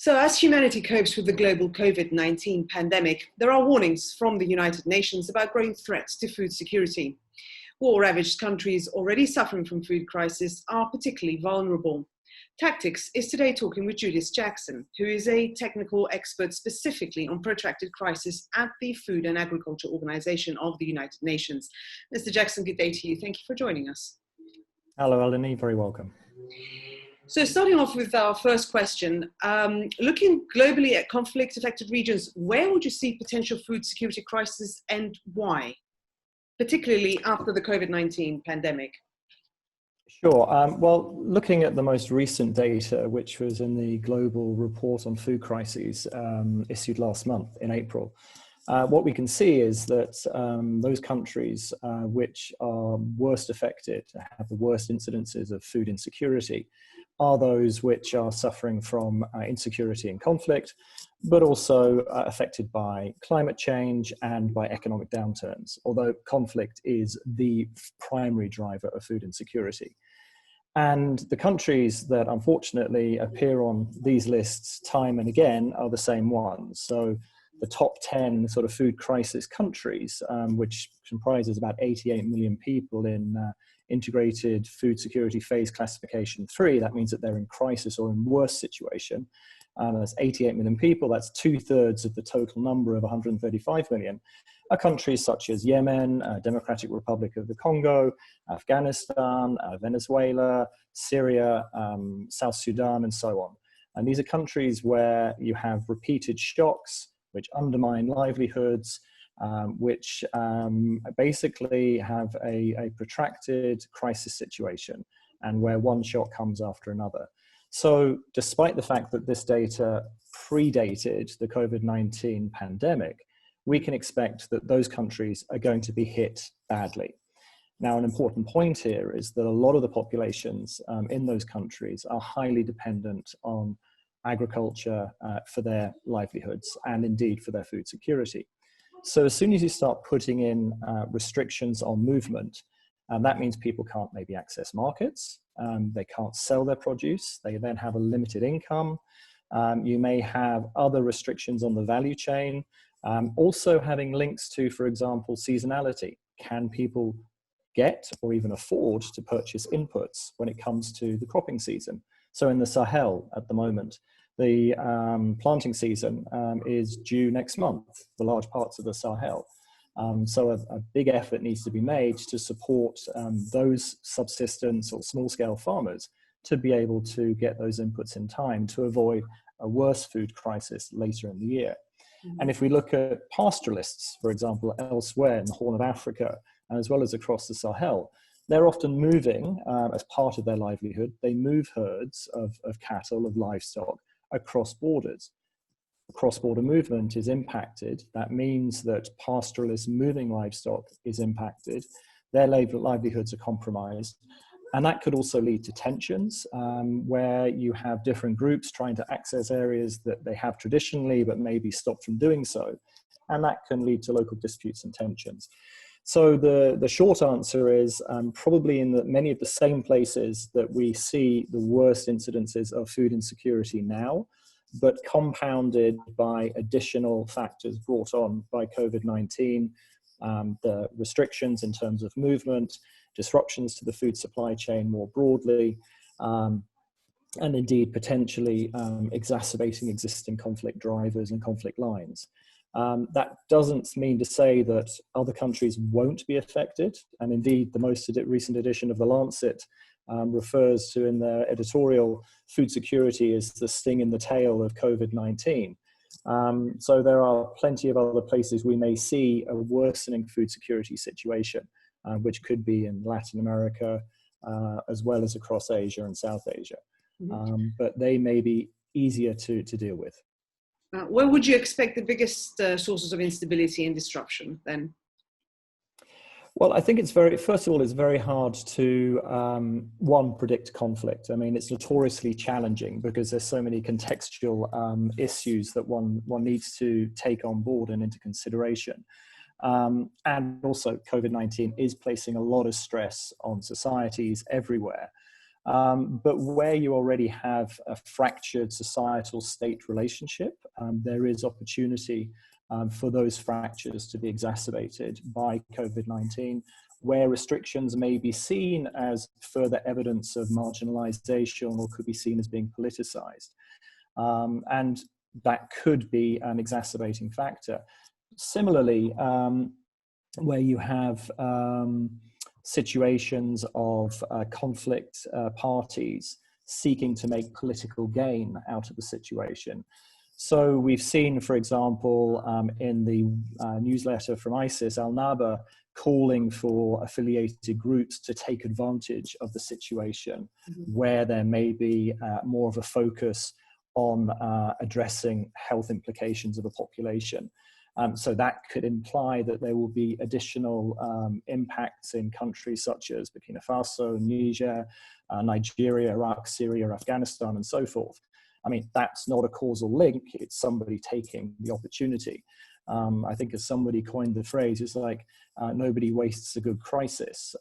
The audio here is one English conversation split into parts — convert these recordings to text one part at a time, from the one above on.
So as humanity copes with the global COVID-19 pandemic, there are warnings from the United Nations about growing threats to food security. War-ravaged countries already suffering from food crisis are particularly vulnerable. Tactics is today talking with Judith Jackson, who is a technical expert specifically on protracted crisis at the Food and Agriculture Organization of the United Nations. Mr. Jackson, good day to you. Thank you for joining us. Hello, Eleni. Very welcome. So starting off with our first question, looking globally at conflict-affected regions, where would you see potential food security crisis and why, particularly after the COVID-19 pandemic? Sure. Well, looking at the most recent data, which was in the Global Report on Food Crises issued last month in April, what we can see is that those countries which are worst affected, have the worst incidences of food insecurity, are those which are suffering from insecurity and conflict, but also affected by climate change and by economic downturns, although conflict is the primary driver of food insecurity. And the countries that unfortunately appear on these lists time and again are the same ones. So the top 10 sort of food crisis countries, which comprises about 88 million people in integrated food security phase classification 3, that means that they're in crisis or in worse situation. That's 88 million people, that's 2/3 of the total number of 135 million, are countries such as Yemen, Democratic Republic of the Congo, Afghanistan, Venezuela, Syria, South Sudan, and so on. And these are countries where you have repeated shocks, which undermine livelihoods, which basically have a protracted crisis situation, and where one shock comes after another. So despite the fact that this data predated the COVID-19 pandemic, we can expect that those countries are going to be hit badly. Now, an important point here is that a lot of the populations in those countries are highly dependent on agriculture for their livelihoods and indeed for their food security. So as soon as you start putting in restrictions on movement, that means people can't maybe access markets, they can't sell their produce, they then have a limited income, you may have other restrictions on the value chain, also having links to, for example, seasonality. Can people get or even afford to purchase inputs when it comes to the cropping season? So in the Sahel at the moment, the planting season is due next month for large parts of the Sahel. So a big effort needs to be made to support those subsistence or small-scale farmers to be able to get those inputs in time to avoid a worse food crisis later in the year. And if we look at pastoralists, for example, elsewhere in the Horn of Africa, as well as across the Sahel, they're often moving, as part of their livelihood, they move herds of cattle, of livestock, across borders. Cross-border movement is impacted. That means that pastoralists moving livestock is impacted. Their livelihoods are compromised. And that could also lead to tensions where you have different groups trying to access areas that they have traditionally, but may be stopped from doing so. And that can lead to local disputes and tensions. So the short answer is probably in many of the same places that we see the worst incidences of food insecurity now, but compounded by additional factors brought on by COVID-19, the restrictions in terms of movement, disruptions to the food supply chain more broadly, and indeed potentially exacerbating existing conflict drivers and conflict lines. That doesn't mean to say that other countries won't be affected, and indeed the most recent edition of The Lancet refers to in their editorial, food security is the sting in the tail of COVID-19. So there are plenty of other places we may see a worsening food security situation, which could be in Latin America, as well as across Asia and South Asia. But they may be easier to deal with. Where would you expect the biggest sources of instability and disruption then? Well, I think first of all, it's very hard to, predict conflict. I mean, it's notoriously challenging because there's so many contextual issues that one needs to take on board and into consideration. And also COVID-19 is placing a lot of stress on societies everywhere. But where you already have a fractured societal state relationship, there is opportunity for those fractures to be exacerbated by COVID-19, where restrictions may be seen as further evidence of marginalization or could be seen as being politicized. And that could be an exacerbating factor. Similarly, where you have situations of conflict parties seeking to make political gain out of the situation. So we've seen, for example, in the newsletter from ISIS, Al-Naba, calling for affiliated groups to take advantage of the situation where there may be more of a focus on addressing health implications of a population. So that could imply that there will be additional impacts in countries such as Burkina Faso, Niger, Nigeria, Iraq, Syria, Afghanistan, and so forth. I mean, that's not a causal link, it's somebody taking the opportunity. I think as somebody coined the phrase, it's like nobody wastes a good crisis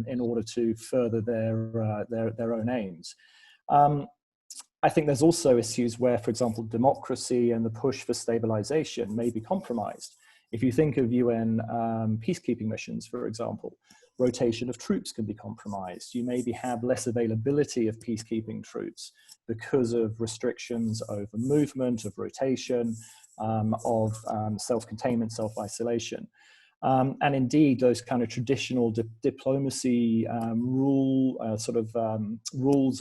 in order to further their own aims. I think there's also issues where, for example, democracy and the push for stabilization may be compromised. If you think of UN peacekeeping missions, for example, rotation of troops can be compromised. You maybe have less availability of peacekeeping troops because of restrictions over movement, of rotation, of self-containment, self-isolation. And indeed, those kind of traditional diplomacy rules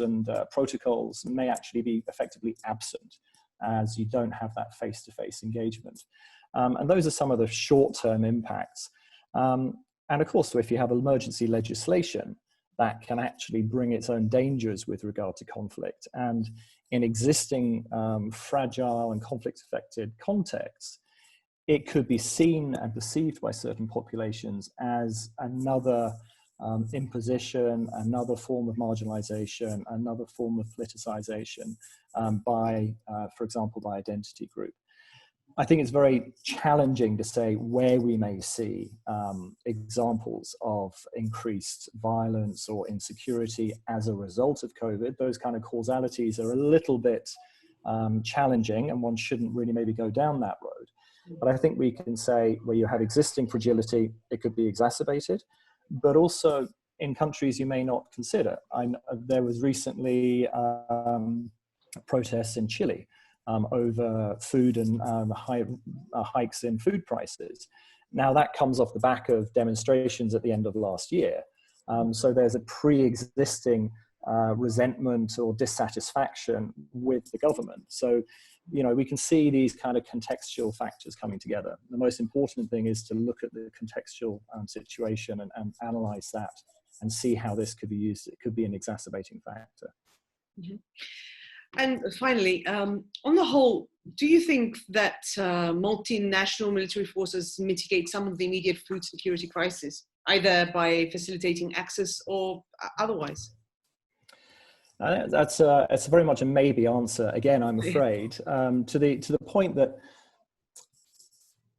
and protocols may actually be effectively absent, as you don't have that face-to-face engagement. And those are some of the short-term impacts. And of course, if you have emergency legislation, that can actually bring its own dangers with regard to conflict. And in existing fragile and conflict-affected contexts, it could be seen and perceived by certain populations as another imposition, another form of marginalization, another form of politicization by, for example, by identity group. I think it's very challenging to say where we may see examples of increased violence or insecurity as a result of COVID. Those kind of causalities are a little bit challenging, and one shouldn't really maybe go down that road. But I think we can say where you have existing fragility, it could be exacerbated, but also in countries you may not consider. There was recently protests in Chile over food and hikes in food prices. Now that comes off the back of demonstrations at the end of last year. So there's a pre-existing resentment or dissatisfaction with the government. So, you know, we can see these kind of contextual factors coming together. The most important thing is to look at the contextual situation and analyze that and see how this could be used. It could be an exacerbating factor. Mm-hmm. And finally, on the whole, do you think that multinational military forces mitigate some of the immediate food security crisis, either by facilitating access or otherwise? It's very much a maybe answer. Again, I'm afraid, to the point that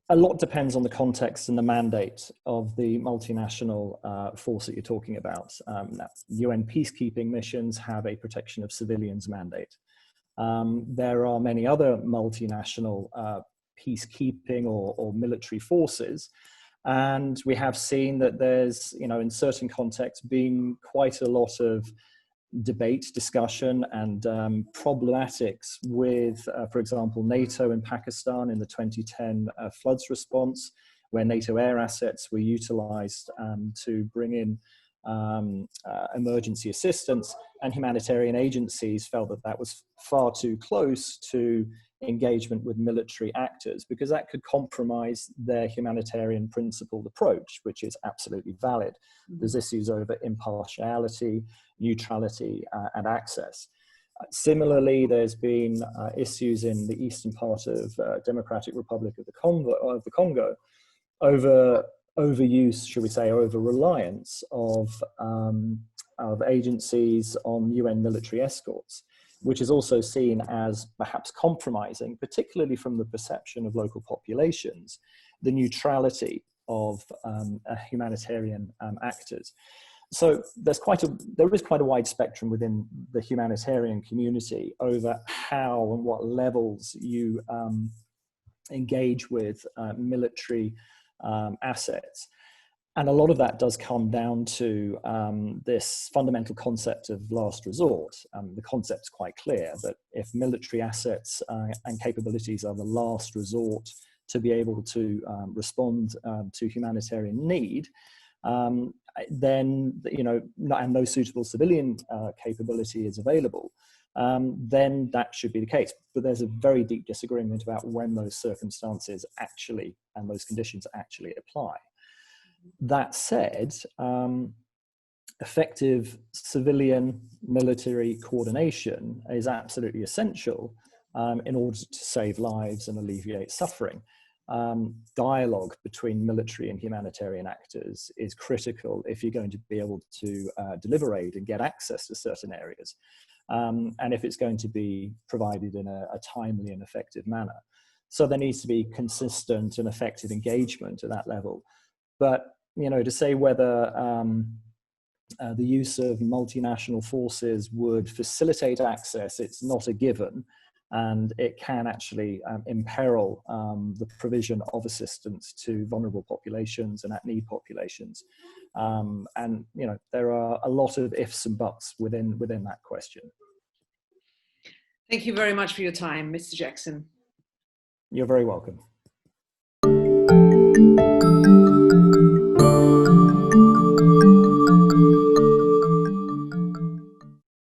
a lot depends on the context and the mandate of the multinational force that you're talking about. Now, UN peacekeeping missions have a protection of civilians mandate. There are many other multinational peacekeeping or military forces, and we have seen that there's, you know, in certain contexts, been quite a lot of debate, discussion, and problematics with, for example, NATO in Pakistan in the 2010 floods response, where NATO air assets were utilized to bring in emergency assistance, and humanitarian agencies felt that that was far too close to engagement with military actors, because that could compromise their humanitarian principled approach, which is absolutely valid. There's issues over impartiality, neutrality, and access. Similarly, there's been issues in the eastern part of Democratic Republic of the Congo over overuse, should we say, or over-reliance of agencies on UN military escorts, which is also seen as perhaps compromising, particularly from the perception of local populations, the neutrality of humanitarian actors. So there is quite a wide spectrum within the humanitarian community over how and what levels you engage with military assets. And a lot of that does come down to this fundamental concept of last resort. The concept's quite clear that if military assets and capabilities are the last resort to be able to respond to humanitarian need, then, and no suitable civilian capability is available, then that should be the case. But there's a very deep disagreement about when those circumstances actually and those conditions actually apply. That said, effective civilian military coordination is absolutely essential in order to save lives and alleviate suffering. Dialogue between military and humanitarian actors is critical if you're going to be able to deliver aid and get access to certain areas, and if it's going to be provided in a timely and effective manner. So there needs to be consistent and effective engagement at that level. But to say whether the use of multinational forces would facilitate access, it's not a given. And it can actually imperil the provision of assistance to vulnerable populations and at-need populations. And there are a lot of ifs and buts within that question. Thank you very much for your time, Mr. Jackson. You're very welcome.